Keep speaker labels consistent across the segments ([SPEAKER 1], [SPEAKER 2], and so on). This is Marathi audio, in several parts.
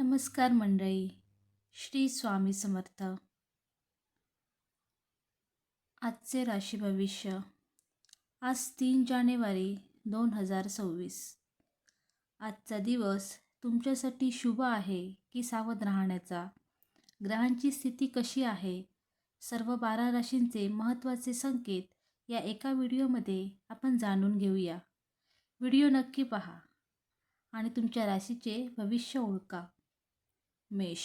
[SPEAKER 1] नमस्कार मंडळी. श्री स्वामी समर्थ. आजचे राशी भविष्य. आज 3 जानेवारी 2026. आजचा दिवस तुमच्यासाठी शुभ आहे की सावध राहण्याचा? ग्रहांची स्थिती कशी आहे? सर्व 12 राशींचे महत्त्वाचे संकेत या एका व्हिडिओमध्ये आपण जाणून घेऊया. व्हिडिओ नक्की पहा आणि तुमच्या राशीचे भविष्य ओळखा. मेष.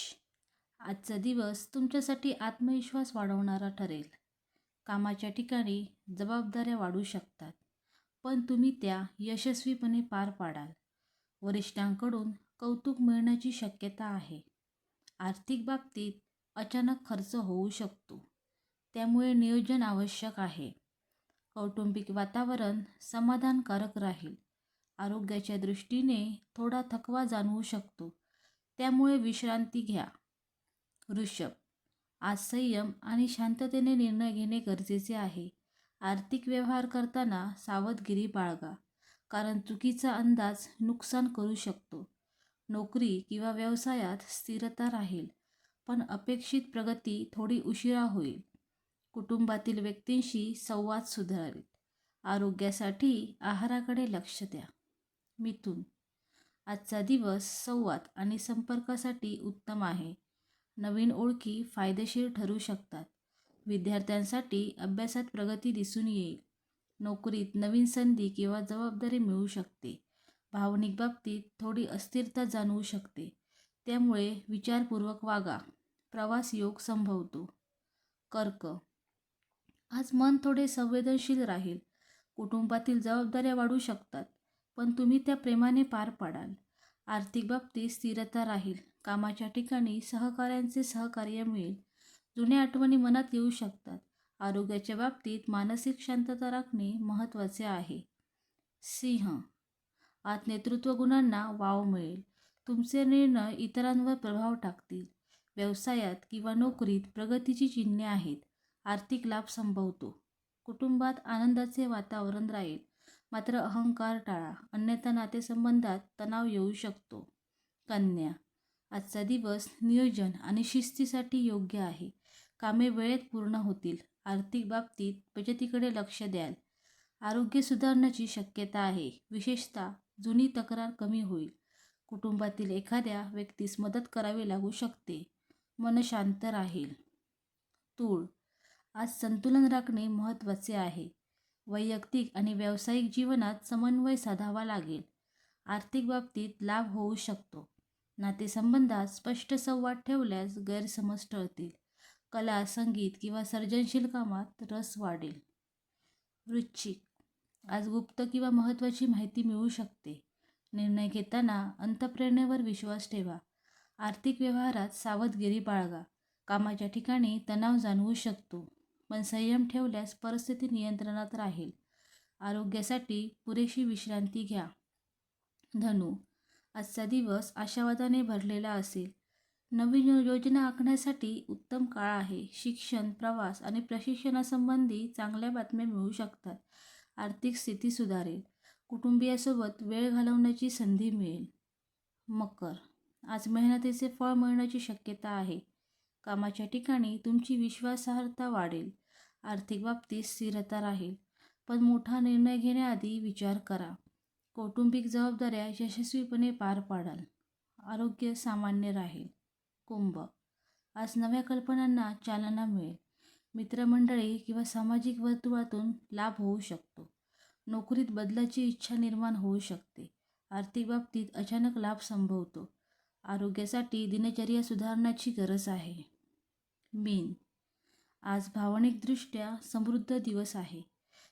[SPEAKER 1] आजचा दिवस तुमच्यासाठी आत्मविश्वास वाढवणारा ठरेल. कामाच्या ठिकाणी जबाबदाऱ्या वाढू शकतात, पण तुम्ही त्या यशस्वीपणे पार पाडाल. वरिष्ठांकडून कौतुक मिळण्याची शक्यता आहे. आर्थिक बाबतीत अचानक खर्च होऊ शकतो, त्यामुळे नियोजन आवश्यक आहे. कौटुंबिक वातावरण समाधानकारक राहील. आरोग्याच्या दृष्टीने थोडा थकवा जाणवू शकतो, त्यामुळे विश्रांती घ्या. वृषभ. आज संयम आणि शांततेने निर्णय घेणे गरजेचे आहे. आर्थिक व्यवहार करताना सावधगिरी बाळगा, कारण चुकीचा अंदाज नुकसान करू शकतो. नोकरी किंवा व्यवसायात स्थिरता राहील, पण अपेक्षित प्रगती थोडी उशिरा होईल. कुटुंबातील व्यक्तींशी संवाद सुधारेल. आरोग्यासाठी आहाराकडे लक्ष द्या. मिथुन. आजचा दिवस संवाद आणि संपर्कासाठी उत्तम आहे. नवीन ओळखी फायदेशीर ठरू शकतात. विद्यार्थ्यांसाठी अभ्यासात प्रगती दिसून येईल. नोकरीत नवीन संधी किंवा जबाबदारी मिळू शकते. भावनिक बाबतीत थोडी अस्थिरता जाणवू शकते, त्यामुळे विचारपूर्वक वागा. प्रवास योग संभवतो. कर्क. आज मन थोडे संवेदनशील राहील. कुटुंबातील जबाबदाऱ्या वाढू शकतात, पण तुम्ही त्या प्रेमाने पार पाडाल. आर्थिक बाबतीत स्थिरता राहील. कामाच्या ठिकाणी सहकाऱ्यांचे सहकार्य मिळेल. जुन्या आठवणी मनात येऊ शकतात. आरोग्याच्या बाबतीत मानसिक शांतता राखणे महत्त्वाचे आहे. सिंह. आज नेतृत्व गुणांना वाव मिळेल. तुमचे निर्णय इतरांवर प्रभाव टाकतील. व्यवसायात किंवा नोकरीत प्रगतीची चिन्हे आहेत. आर्थिक लाभ संभवतो. कुटुंबात आनंदाचे वातावरण राहील, मात्र अहंकार टाळा, अन्यथा नातेसंबंधात तणाव येऊ शकतो. कन्या. आजचा दिवस नियोजन आणि शिस्तीसाठी योग्य आहे. कामे वेळेत पूर्ण होतील. आर्थिक बाबतीत बचतीकडे लक्ष द्याल. आरोग्य सुधारण्याची शक्यता आहे, विशेषतः जुनी तक्रार कमी होईल. कुटुंबातील एखाद्या व्यक्तीस मदत करावी लागू शकते. मन शांत राहील. तूळ. आज संतुलन राखणे महत्त्वाचे आहे. वैयक्तिक आणि व्यावसायिक जीवनात समन्वय साधावा लागेल. आर्थिक बाबतीत लाभ होऊ शकतो. नातेसंबंधात स्पष्ट संवाद ठेवल्यास गैरसमज टळतील. कला, संगीत किंवा सर्जनशील कामात रस वाढेल. वृश्चिक. आज गुप्त किंवा महत्त्वाची माहिती मिळू शकते. निर्णय घेताना अंतःप्रेरणेवर विश्वास ठेवा. आर्थिक व्यवहारात सावधगिरी बाळगा. कामाच्या ठिकाणी तणाव जाणवू शकतो, पण संयम ठेवल्यास परिस्थिती नियंत्रणात राहील. आरोग्यासाठी पुरेशी विश्रांती घ्या. धनु. आजचा दिवस आशावादाने भरलेला असेल. नवीन योजना आखण्यासाठी उत्तम काळ आहे. शिक्षण, प्रवास आणि प्रशिक्षणासंबंधी चांगल्या बातम्या मिळू शकतात. आर्थिक स्थिती सुधारेल. कुटुंबियासोबत वेळ घालवण्याची संधी मिळेल. मकर. आज मेहनतीचे फळ मिळण्याची शक्यता आहे. कामाच्या ठिकाणी तुमची विश्वासार्हता वाढेल. आर्थिक बाबतीत स्थिरता राहील, पण मोठा निर्णय घेण्याआधी विचार करा. कौटुंबिक जबाबदाऱ्या यशस्वीपणे पार पाडाल. आरोग्य सामान्य राहील. कुंभ. आज नव्या कल्पनांना चालना मिळेल. मित्रमंडळी किंवा सामाजिक वर्तुळातून लाभ होऊ शकतो. नोकरीत बदलाची इच्छा निर्माण होऊ शकते. आर्थिक बाबतीत अचानक लाभ संभवतो. आरोग्यासाठी दिनचर्या सुधारण्याची गरज आहे. मीन. आज भावनिकदृष्ट्या समृद्ध दिवस आहे.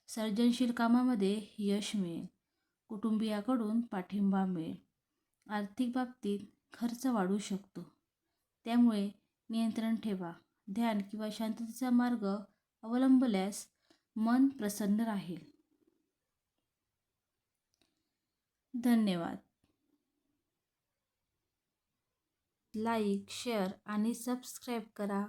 [SPEAKER 1] सर्जनशील कामामध्ये यश मिळेल. कुटुंबियाकडून पाठिंबा मिळेल. आर्थिक बाबतीत खर्च वाढू शकतो, त्यामुळे नियंत्रण ठेवा. ध्यान किंवा शांततेचा मार्ग अवलंबल्यास मन प्रसन्न राहील. धन्यवाद. लाईक, शेअर आणि सबस्क्राईब करा.